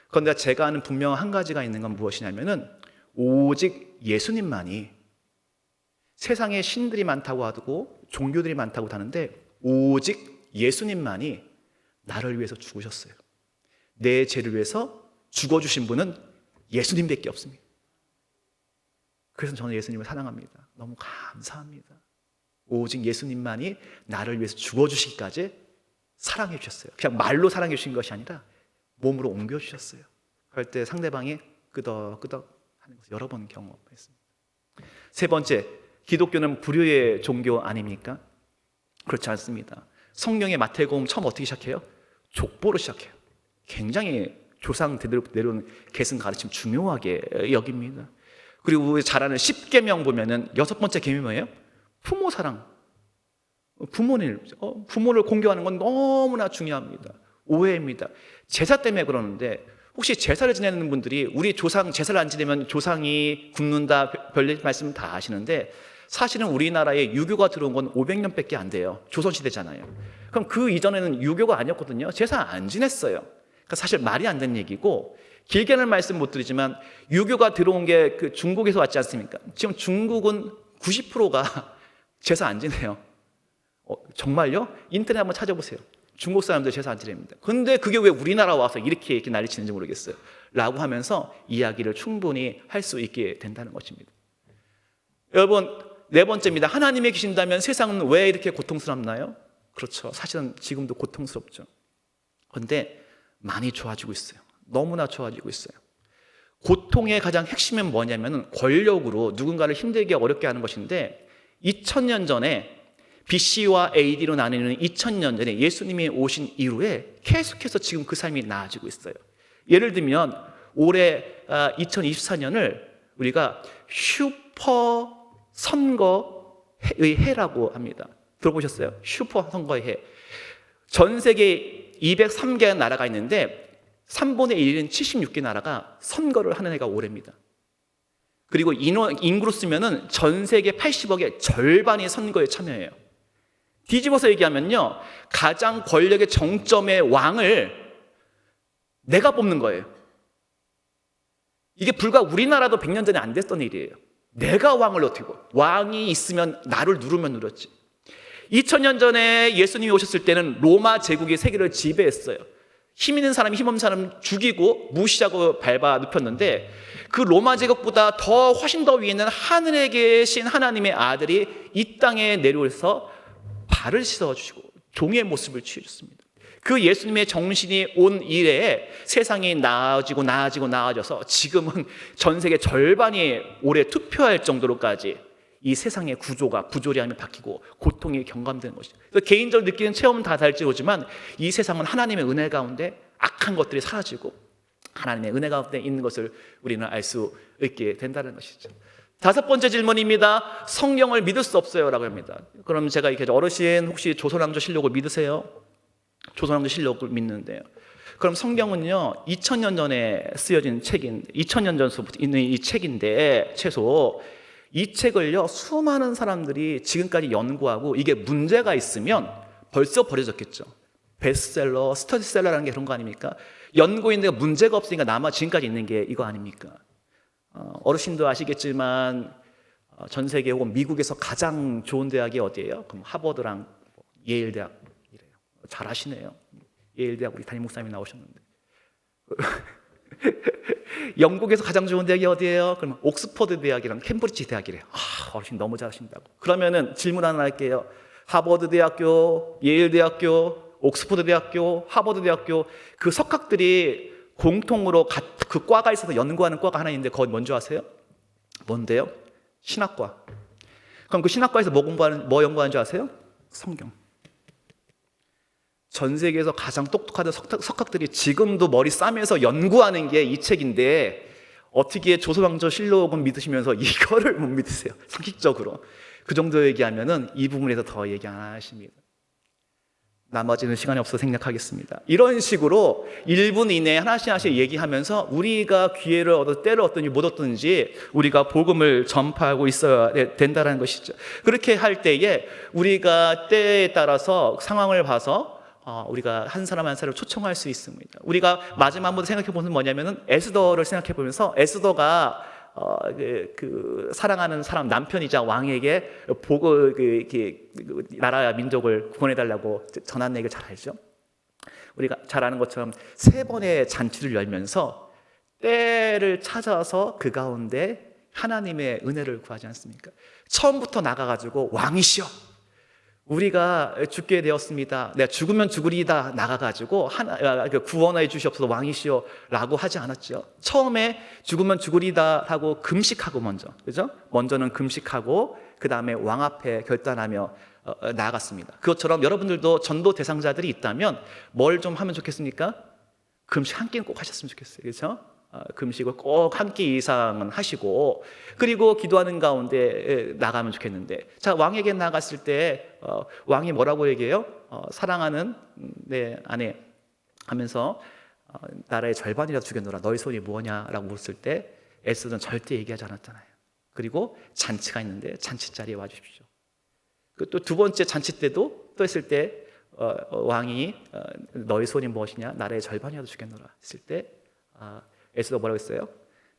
그런데 제가 아는 분명 한 가지가 있는 건 무엇이냐면은 오직 예수님만이, 세상에 신들이 많다고 하고 종교들이 많다고 하는데 오직 예수님만이 나를 위해서 죽으셨어요. 내 죄를 위해서 죽어주신 분은 예수님밖에 없습니다. 그래서 저는 예수님을 사랑합니다. 너무 감사합니다. 오직 예수님만이 나를 위해서 죽어주시기까지 사랑해 주셨어요. 그냥 말로 사랑해 주신 것이 아니라 몸으로 옮겨주셨어요. 그럴 때 상대방이 끄덕끄덕 하는 것을 여러 번 경험했습니다. 세 번째, 기독교는 불효의 종교 아닙니까? 그렇지 않습니다. 성경의 마태복음 처음 어떻게 시작해요? 족보로 시작해요. 굉장히 조상 대대로 내려온 계승 가르침 중요하게 여깁니다. 그리고 우리 잘 아는 10계명 보면은 6번째 계명이 뭐예요? 부모 사랑. 부모를 공경하는 건 너무나 중요합니다. 오해입니다. 제사 때문에 그러는데 혹시 제사를 지내는 분들이 우리 조상 제사를 안 지내면 조상이 굶는다 별 말씀 다 아시는데 사실은 우리나라에 유교가 들어온 건 500년밖에 안 돼요. 조선시대잖아요. 그럼 그 이전에는 유교가 아니었거든요. 제사 안 지냈어요. 그러니까 사실 말이 안 되는 얘기고, 길게는 말씀 못 드리지만 유교가 들어온 게 그 중국에서 왔지 않습니까? 지금 중국은 90%가 제사 안 지내요. 정말요? 인터넷 한번 찾아보세요. 중국 사람들 제사 안 지냅니다. 근데 그게 왜 우리나라 와서 이렇게 난리치는지 모르겠어요. 라고 하면서 이야기를 충분히 할 수 있게 된다는 것입니다. 여러분, 네 번째입니다. 하나님이 계신다면 세상은 왜 이렇게 고통스럽나요? 그렇죠. 사실은 지금도 고통스럽죠. 그런데 많이 좋아지고 있어요. 너무나 좋아지고 있어요. 고통의 가장 핵심은 뭐냐면 권력으로 누군가를 힘들게 어렵게 하는 것인데 2000년 전에 BC와 AD로 나뉘는 2000년 전에 예수님이 오신 이후에 계속해서 지금 그 삶이 나아지고 있어요. 예를 들면 올해 2024년을 우리가 슈퍼 선거의 해라고 합니다. 들어보셨어요? 슈퍼 선거의 해. 전 세계 203개 나라가 있는데 3분의 1인 76개 나라가 선거를 하는 해가 올해입니다. 그리고 인구로 쓰면은 전 세계 80억의 절반이 선거에 참여해요. 뒤집어서 얘기하면요, 가장 권력의 정점의 왕을 내가 뽑는 거예요. 이게 불과 우리나라도 100년 전에 안 됐던 일이에요. 내가 왕을 어떻게 봐? 왕이 있으면 나를 누르면 누렸지. 2000년 전에 예수님이 오셨을 때는 로마 제국이 세계를 지배했어요. 힘 있는 사람이 힘없는 사람 죽이고 무시하고 밟아 눕혔는데, 그 로마 제국보다 훨씬 더 위에 있는 하늘에 계신 하나님의 아들이 이 땅에 내려오셔서 발을 씻어주시고 종의 모습을 취해줬습니다. 그 예수님의 정신이 온 이래에 세상이 나아져서 지금은 전 세계 절반이 올해 투표할 정도로까지 이 세상의 구조가 부조리함이 바뀌고 고통이 경감되는 것이죠. 그래서 개인적으로 느끼는 체험은 다 다를지 모르지만 이 세상은 하나님의 은혜 가운데 악한 것들이 사라지고 하나님의 은혜 가운데 있는 것을 우리는 알 수 있게 된다는 것이죠. 5번째 질문입니다. 성경을 믿을 수 없어요 라고 합니다. 그럼 제가 이렇게 어르신 혹시 조선왕조실록을 믿으세요? 조선왕조실록을 믿는데요. 그럼 성경은요 2000년 전에 쓰여진 책인 2000년 전부터 있는 이 책인데 최소 이 책을요 수많은 사람들이 지금까지 연구하고 이게 문제가 있으면 벌써 버려졌겠죠. 베스트셀러, 스터디셀러라는 게 그런 거 아닙니까? 연구인데가 문제가 없으니까 남아 지금까지 있는 게 이거 아닙니까? 어르신도 아시겠지만 전 세계 혹은 미국에서 가장 좋은 대학이 어디예요? 그럼 하버드랑 예일 대학이래요. 잘 아시네요. 예일 대학 우리 담임 목사님이 나오셨는데. 영국에서 가장 좋은 대학이 어디예요? 그러면 옥스퍼드 대학이랑 캠브리지 대학이래요. 어르신 너무 잘하신다고. 그러면은 질문 하나 할게요. 하버드 대학교, 예일 대학교, 옥스퍼드 대학교, 하버드 대학교 그 석학들이 공통으로 그 과가 있어서 연구하는 과가 하나 있는데 그건 뭔지 아세요? 뭔데요? 신학과. 그럼 그 신학과에서 뭐 연구하는 줄 아세요? 성경. 전 세계에서 가장 똑똑하던 석학들이 지금도 머리 싸매서 연구하는 게 이 책인데 어떻게 조선왕조실록은 믿으시면서 이거를 못 믿으세요? 상식적으로. 그 정도 얘기하면은 이 부분에서 더 얘기 안 하십니다. 나머지는 시간이 없어서 생략하겠습니다. 이런 식으로 1분 이내에 하나씩 얘기하면서 우리가 기회를 얻어 때를 얻든지 못 얻든지 우리가 복음을 전파하고 있어야 된다는 것이죠. 그렇게 할 때에 우리가 때에 따라서 상황을 봐서 우리가 한 사람 한 사람을 초청할 수 있습니다. 우리가 마지막 한번 생각해 보면 뭐냐면은 에스더를 생각해 보면서 에스더가 사랑하는 사람 남편이자 왕에게 나라와 민족을 구원해달라고 전한 얘기를 잘 알죠. 우리가 잘 아는 것처럼 3번의 잔치를 열면서 때를 찾아서 그 가운데 하나님의 은혜를 구하지 않습니까? 처음부터 나가가지고 왕이시여 우리가 죽게 되었습니다. 내가 죽으면 죽으리다 나가가지고 구원해 주시옵소서 왕이시여 라고 하지 않았죠. 처음에 죽으면 죽으리다 하고 금식하고 그죠? 먼저는 금식하고 그 다음에 왕 앞에 결단하며 나아갔습니다. 그것처럼 여러분들도 전도 대상자들이 있다면 뭘 좀 하면 좋겠습니까? 금식 한 끼는 꼭 하셨으면 좋겠어요. 그렇죠? 금식을 꼭 한 끼 이상은 하시고 그리고 기도하는 가운데 나가면 좋겠는데 자 왕에게 나갔을 때 왕이 뭐라고 얘기해요? 사랑하는 내 아내 하면서 나라의 절반이라도 죽여놓으라 너희 손이 뭐냐라고 물었을 때 에스더는 절대 얘기하지 않았잖아요. 그리고 잔치가 있는데 잔치 자리에 와주십시오. 또 2번째 잔치 때도 또 했을 때 왕이 너희 손이 무엇이냐 나라의 절반이라도 죽여놓으라 했을 때 에스더 뭐라고 했어요?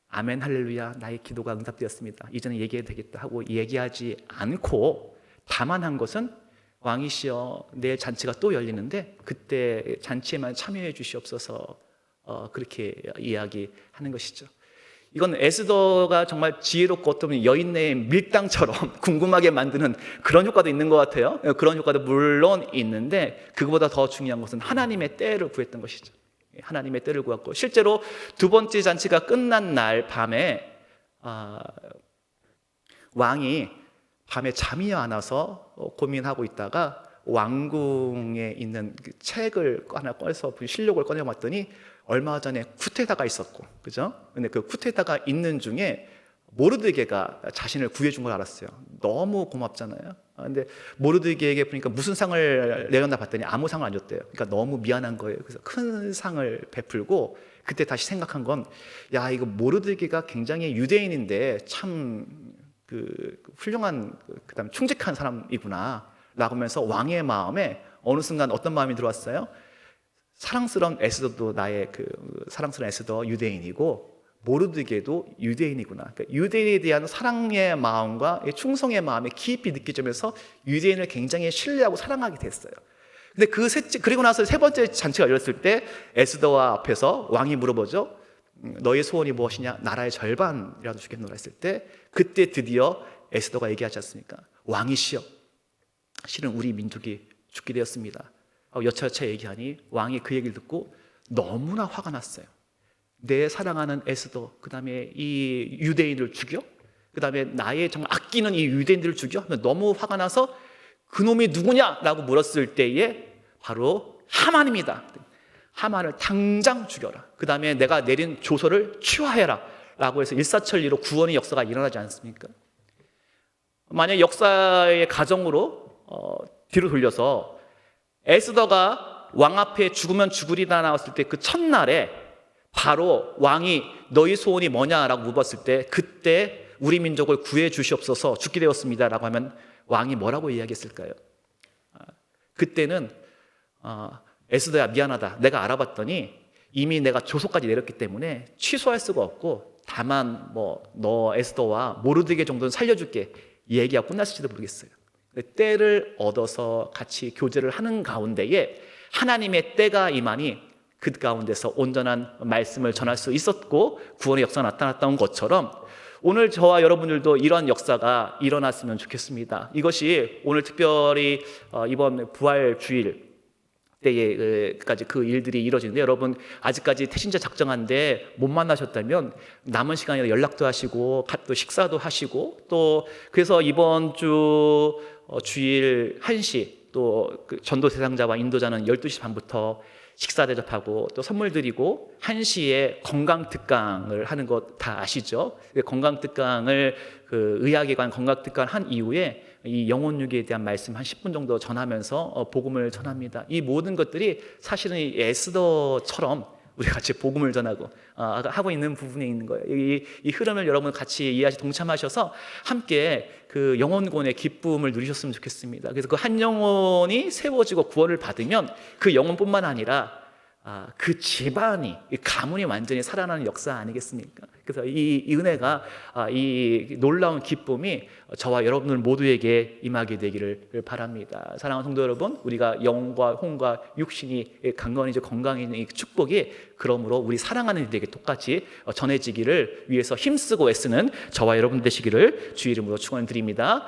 아멘 할렐루야 나의 기도가 응답되었습니다. 이제는 얘기해도 되겠다 하고 얘기하지 않고 다만 한 것은 왕이시여 내일 잔치가 또 열리는데 그때 잔치에만 참여해 주시옵소서 그렇게 이야기하는 것이죠. 이건 에스더가 정말 지혜롭고 어떤 여인의 밀당처럼 궁금하게 만드는 그런 효과도 있는 것 같아요. 그런 효과도 물론 있는데 그거보다 더 중요한 것은 하나님의 때를 구했던 것이죠. 하나님의 때를 구했고 실제로 2번째 잔치가 끝난 날 밤에 왕이 밤에 잠이 안 와서 고민하고 있다가 왕궁에 있는 그 책을 하나 꺼내서 실록을 꺼내봤더니 얼마 전에 쿠데타가 있었고, 그죠? 근데 그 쿠데타가 있는 중에 모르드게가 자신을 구해준 걸 알았어요. 너무 고맙잖아요. 근데 모르드게에게 보니까 무슨 상을 내렸나 봤더니 아무 상을 안 줬대요. 그러니까 너무 미안한 거예요. 그래서 큰 상을 베풀고 그때 다시 생각한 건, 야 이거 모르드게가 굉장히 유대인인데 참 훌륭한 그다음 충직한 사람이구나 라고 하면서 왕의 마음에 어느 순간 어떤 마음이 들어왔어요? 사랑스러운 에스더도 나의 사랑스러운 에스더 유대인이고 모르드게도 유대인이구나. 그러니까 유대인에 대한 사랑의 마음과 충성의 마음이 깊이 느껴지면서 유대인을 굉장히 신뢰하고 사랑하게 됐어요. 근데 그리고 나서 세 번째 잔치가 열렸을 때 에스더와 앞에서 왕이 물어보죠. 너의 소원이 무엇이냐? 나라의 절반이라도 주겠노라 했을 때 그때 드디어 에스더가 얘기하지 않습니까? 왕이시여, 실은 우리 민족이 죽게 되었습니다. 여차여차 얘기하니 왕이 그 얘기를 듣고 너무나 화가 났어요. 내 사랑하는 에스더, 그 다음에 이 유대인을 죽여? 그 다음에 나의 정말 아끼는 이 유대인들을 죽여? 하면 너무 화가 나서 그놈이 누구냐라고 물었을 때에 바로 하만입니다. 하만을 당장 죽여라. 그 다음에 내가 내린 조서를 취하해라 라고 해서 일사천리로 구원의 역사가 일어나지 않습니까? 만약 역사의 가정으로 뒤로 돌려서 에스더가 왕 앞에 죽으면 죽으리라 나왔을 때 그 첫날에 바로 왕이 너희 소원이 뭐냐라고 물었을 때 그때 우리 민족을 구해 주시옵소서 죽게 되었습니다라고 하면 왕이 뭐라고 이야기했을까요? 그때는 에스더야 미안하다. 내가 알아봤더니 이미 내가 조서까지 내렸기 때문에 취소할 수가 없고 다만 뭐 너 에스더와 모르드게 정도는 살려줄게. 이 얘기가 끝났을지도 모르겠어요. 때를 얻어서 같이 교제를 하는 가운데에 하나님의 때가 임하니 그 가운데서 온전한 말씀을 전할 수 있었고 구원의 역사가 나타났던 것처럼 오늘 저와 여러분들도 이러한 역사가 일어났으면 좋겠습니다. 이것이 오늘 특별히 이번 부활 주일 때에까지 그 일들이 이루어지는데 여러분 아직까지 태신자 작정한데 못 만나셨다면 남은 시간에 연락도 하시고 또 식사도 하시고 또 그래서 이번 주 주일 1시 또 그 전도 대상자와 인도자는 12시 반부터 식사 대접하고 또 선물 드리고 1시에 건강 특강을 하는 것 다 아시죠? 건강 특강을 그 의학에 관한 건강 특강을 한 이후에 이 영혼육에 대한 말씀 한 10분 정도 전하면서 복음을 전합니다. 이 모든 것들이 사실은 이 에스더처럼 우리 같이 복음을 전하고 하고 있는 부분에 있는 거예요. 이 흐름을 여러분 같이 이해하시 동참하셔서 함께 그 영혼권의 기쁨을 누리셨으면 좋겠습니다. 그래서 그 한 영혼이 세워지고 구원을 받으면 그 영혼뿐만 아니라 그 집안이, 이 가문이 완전히 살아나는 역사 아니겠습니까? 그래서 이 은혜가, 이 놀라운 기쁨이 저와 여러분들 모두에게 임하게 되기를 바랍니다. 사랑하는 성도 여러분, 우리가 영과 혼과 육신이 강건해져 건강해지는 이 축복이 그러므로 우리 사랑하는 이들에게 똑같이 전해지기를 위해서 힘쓰고 애쓰는 저와 여러분 되시기를 주의 이름으로 축원드립니다.